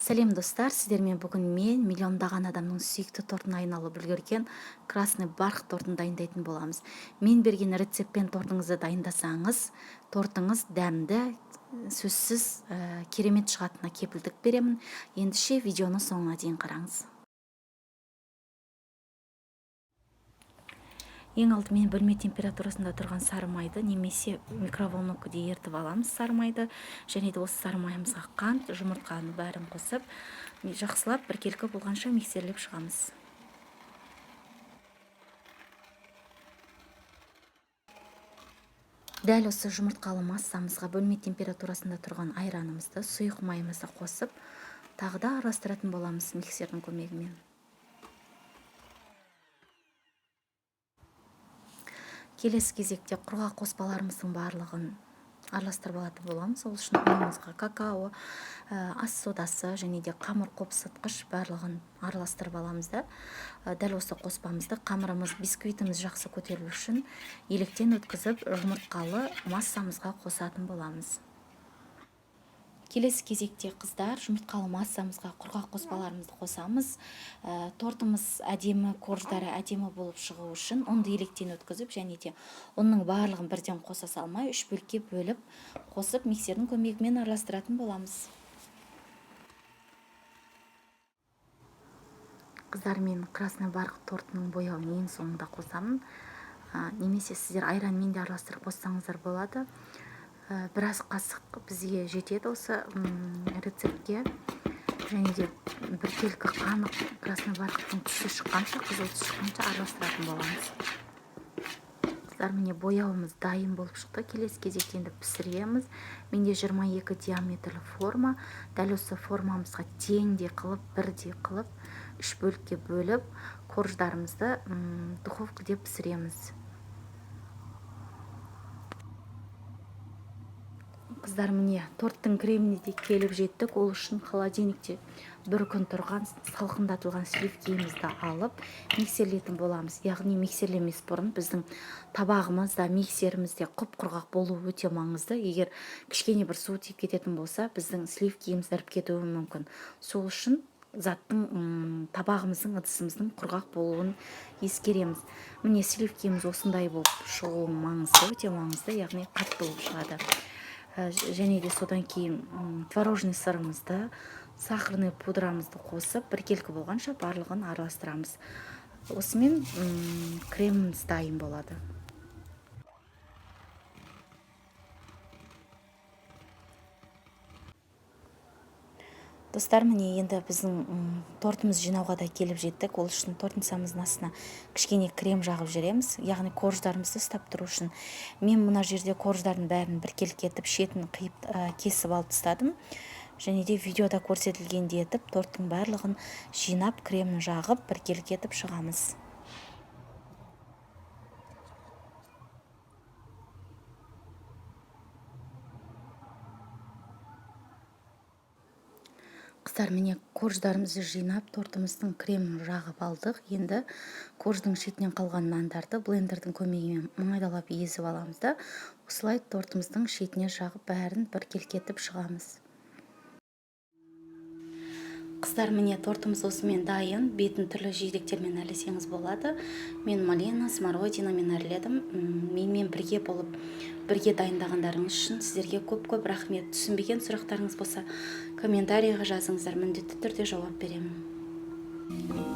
Сәлем достар, сіздермен бүгін мен миллиондаған адамның сүйікті тортын айналып үлгерген красный барх тортын дайындайтын боламыз. Мен берген рецептпен тортыңызды дайындасаңыз, тортыңыз дәмді, сөзсіз керемет шығатынына кепілдік беремін. Ендеше видеоны соңына дейін қараңыз. Ең алдымен бөлме температурасында тұрған сары майды немесе микроволновкада ерітіп аламыз сары майды. Және де осы сары майымызға қант, жұмыртқаны бәрін қосып, жақсылап біркелкі болғанша миксерлеп шығамыз. Дәл осы жұмыртқалы массамызға бөлме температурасында тұрған айранымызды, сұйық майымызды қосып, тағы да араластыратын боламыз миксердің көмегімен. Келесі кезекте құрғақ қоспаларымыздың барлығын араластырып алатын боламыз. Ол үшін ұнымызға какао, ас содасы және де қамыр қопсытқыш барлығын араластырып аламыз да. Дәл осы қоспамызды қамырымыз, бисквитіміз жақсы көтерілу үшін електен өткізіп жұмыртқалы массамызға қосатын боламыз. Келесі кезекте қыздар, жұмыртқалы массамызға құрғақ қоспаларымызды қосамыз. Тортымыз әдемі, корждары әдемі болып шығу үшін ұнды електен өткізіп, және де ұнның барлығын бірден қоса салмай, 3 бөлікке бөліп, қосып миксердің көмегімен араластыратын боламыз. Қыздар, мен красный барх тортының бояуын ең соңында қосамын. Немесе сіздер айранмен де араластырып қоссаңыздар болады. Біраз қасық бізге жетеді осы рецептке. Және де біркелкі қанық красный бархтың түсі шыққанша, қызыл түсі шыққанша араластыратын боламыз. Қыздар, міне бояуымыз дайын болып шықты. Келесі кезекте енді пісіреміз. Менде 22 диаметрлі форма. Дәл осы формамызға теңдей қылып, бірдей қылып, 3 бөлікке бөліп, корждарымызды духовкада пісіреміз. Қыздар, міне торттың креміне де келіп жеттік. Ол үшін холодильникте бір күн тұрған салқындатылған сливкемізді алып миксерлетін боламыз. Яғни миксерлемес бұрын біздің табағымызда, миксерімізде құп-құрғақ болу өте маңызды. Егер кішкене бір су тиіп кететін болса, біздің сливкеміз іріп кетуі мүмкін. Сол үшін заттың табағымыздың, ыдысымыздың құрғақ болуын ескереміз. Міне сливкеміз осындай болып шығуы маңызды, өте маңызды, яғни қатты болып шығады. Және де содан кейін творожный сырымызды, сахарный пудрамызды қосып, біркелкі болғанша барлығын араластырамыз. Осымен креміміз дайын болады. Достар, міне енді біздің тортымыз жинауға да келіп жеттік. Ол үшін тортницамыздың астына кішкене крем жағып жібереміз, яғни корждарымызды ұстап тұру үшін. Мен мына жерде корждардың бәрін біркелкі етіп, шетін қиып кесіп алып тастадым. Және де видеода көрсетілгендей етіп, торттың барлығын жинап, кремін жағып, біркелкі етіп шығамыз. Қыздар, міне корждарымызды жинап, тортымыздың кремін жағып алдық. Енді корждың шетінен қалған нандарды блендердің көмегімен майдалап езіп аламыз да, осылай тортымыздың шетіне жағып бәрін біркелкі етіп шығамыз. Қыздар, міне тортымыз осымен дайын. Бетін түрлі жидектермен әрлесеңіз болады. Мен малина, смородинамен әрледім. Менімен бірге болып, бірге дайындағандарыңыз үшін сіздерге көп-көп рахмет. Түсінбеген сұрақтарыңыз болса, комментарийға жазыңыздар, міндетті түрде жауап беремін.